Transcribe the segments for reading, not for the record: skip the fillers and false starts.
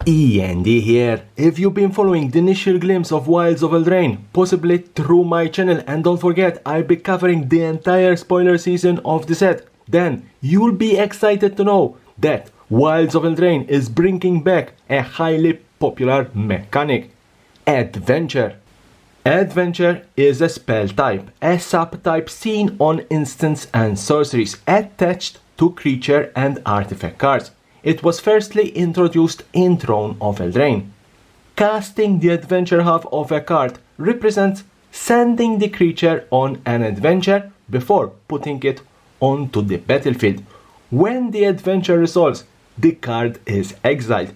E.N.D here. If you've been following the initial glimpse of Wilds of Eldraine, possibly through my channel, and don't forget I'll be covering the entire spoiler season of the set, then you'll be excited to know that Wilds of Eldraine is bringing back a highly popular mechanic, Adventure. Adventure is a spell type, a subtype seen on instants and sorceries attached to creature and artifact cards. It was firstly introduced in Throne of Eldraine. Casting the adventure half of a card represents sending the creature on an adventure before putting it onto the battlefield. When the adventure resolves, the card is exiled.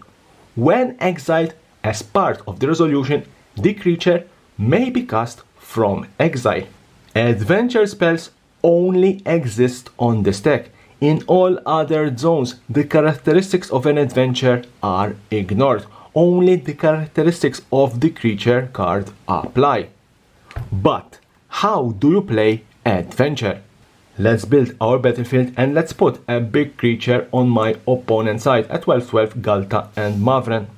When exiled as part of the resolution, the creature may be cast from exile. Adventure spells only exist on this deck. In all other zones, the characteristics of an adventure are ignored. Only the characteristics of the creature card apply. But how do you play adventure? Let's build our battlefield and let's put a big creature on my opponent's side at 12/12 Ghalta and Mavren.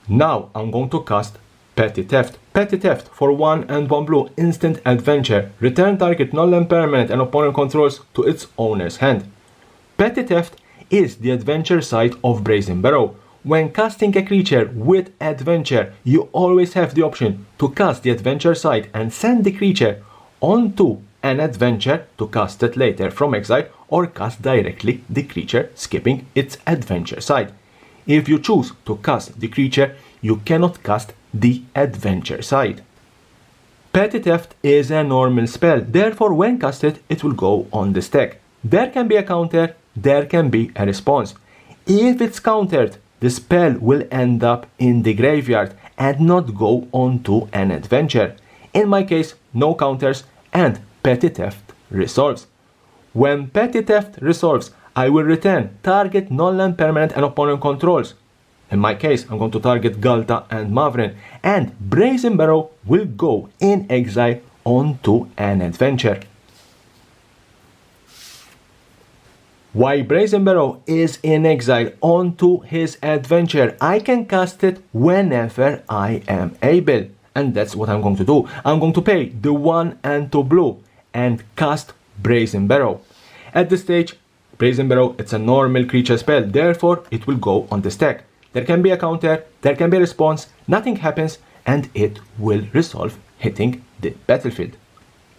Now I'm going to cast Petty Theft. Petty Theft for 1 and 1 blue, instant adventure. Return target non-land permanent and opponent controls to its owner's hand. Petty Theft is the adventure side of Brazen Barrow. When casting a creature with adventure, you always have the option to cast the adventure side and send the creature onto an adventure to cast it later from exile, or cast directly the creature skipping its adventure side. If you choose to cast the creature, you cannot cast the adventure side. Petty Theft is a normal spell, therefore when casted it will go on the stack. There can be a counter, there can be a response. If it's countered, the spell will end up in the graveyard and not go onto an adventure. In my case, no counters and Petty Theft resolves. When Petty Theft resolves, I will return target non-land permanent and opponent controls. In my case, I'm going to target Ghalta and Mavren, and Brazen Barrow will go in exile onto an adventure. While Brazen Barrow is in exile onto his adventure, I can cast it whenever I am able. And that's what I'm going to do. I'm going to pay the 1 and 2 blue and cast Brazen Barrow. At this stage, Brazen Barrow, it's a normal creature spell, therefore it will go on the stack. There can be a counter, there can be a response, nothing happens, and it will resolve hitting the battlefield.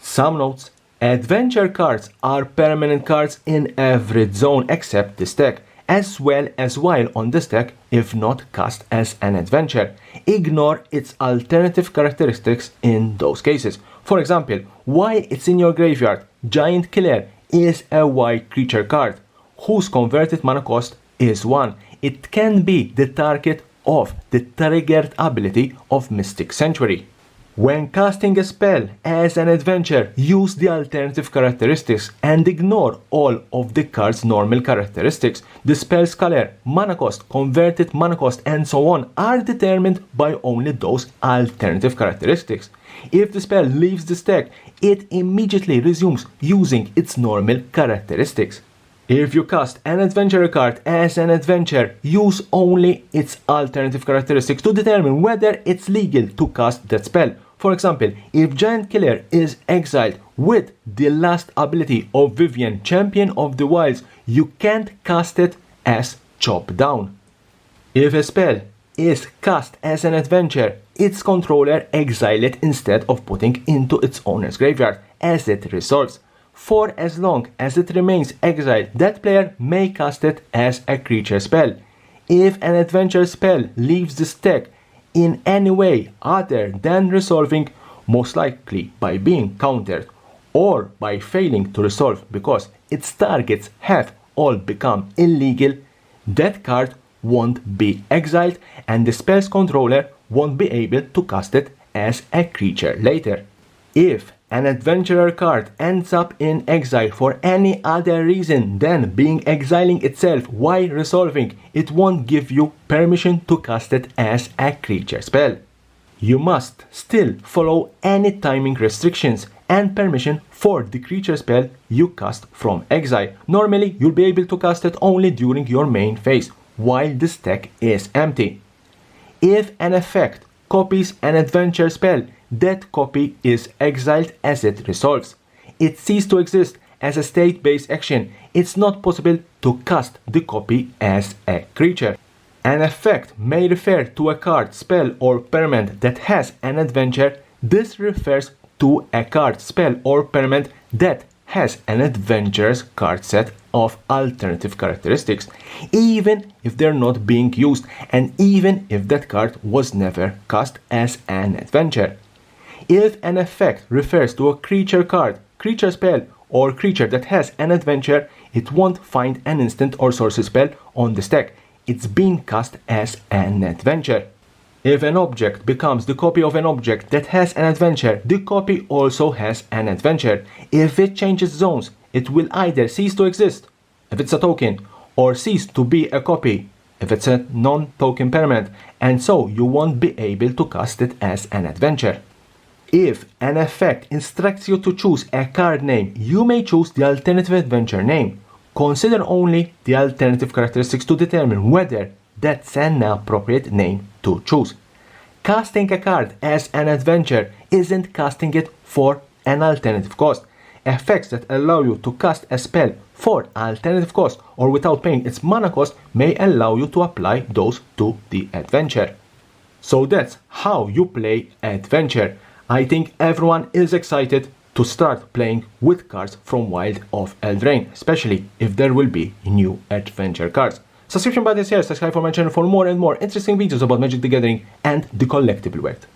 Some notes: adventure cards are permanent cards in every zone except the stack, as well as while on the stack if not cast as an adventure. Ignore its alternative characteristics in those cases. For example, while it's in your graveyard, Giant Killer is a white creature card whose converted mana cost is 1. It can be the target of the triggered ability of Mystic Sanctuary. When casting a spell as an adventure, use the alternative characteristics and ignore all of the card's normal characteristics. The spell's color, mana cost, converted mana cost, and so on are determined by only those alternative characteristics. If the spell leaves the stack, it immediately resumes using its normal characteristics. If you cast an adventure card as an adventure, use only its alternative characteristics to determine whether it's legal to cast that spell. For example, if Giant Killer is exiled with the last ability of Vivien, Champion of the Wilds, you can't cast it as Chop Down. If a spell is cast as an adventure, its controller exile it instead of putting into its owner's graveyard as it resolves. For as long as it remains exiled, that player may cast it as a creature spell. If an adventure spell leaves the stack in any way other than resolving, most likely by being countered or by failing to resolve because its targets have all become illegal, that card won't be exiled and the spell's controller won't be able to cast it as a creature later. If an adventurer card ends up in exile for any other reason than being exiling itself while resolving, it won't give you permission to cast it as a creature spell. You must still follow any timing restrictions and permission for the creature spell you cast from exile. Normally, you'll be able to cast it only during your main phase, while the stack is empty. If an effect copies an adventure spell, that copy is exiled as it resolves. It ceases to exist as a state-based action. It's not possible to cast the copy as a creature. An effect may refer to a card, spell, or permanent that has an adventure. This refers to a card, spell, or permanent that has an adventurous card set of alternative characteristics, even if they're not being used and even if that card was never cast as an adventure. If an effect refers to a creature card, creature spell, or creature that has an adventure, it won't find an instant or sorcery spell on the stack. It's being cast as an adventure. If an object becomes the copy of an object that has an adventure, the copy also has an adventure. If it changes zones, it will either cease to exist, if it's a token, or cease to be a copy, if it's a non-token permanent, and so you won't be able to cast it as an adventure. If an effect instructs you to choose a card name, you may choose the alternative adventure name. Consider only the alternative characteristics to determine whether that's an appropriate name to choose. Casting a card as an adventure isn't casting it for an alternative cost. Effects that allow you to cast a spell for alternative cost or without paying its mana cost may allow you to apply those to the adventure. So that's how you play adventure. I think everyone is excited to start playing with cards from Wild of Eldraine, especially if there will be new adventure cards. Subscription button is here, subscribe for my channel for more and more interesting videos about Magic the Gathering and the collectible world.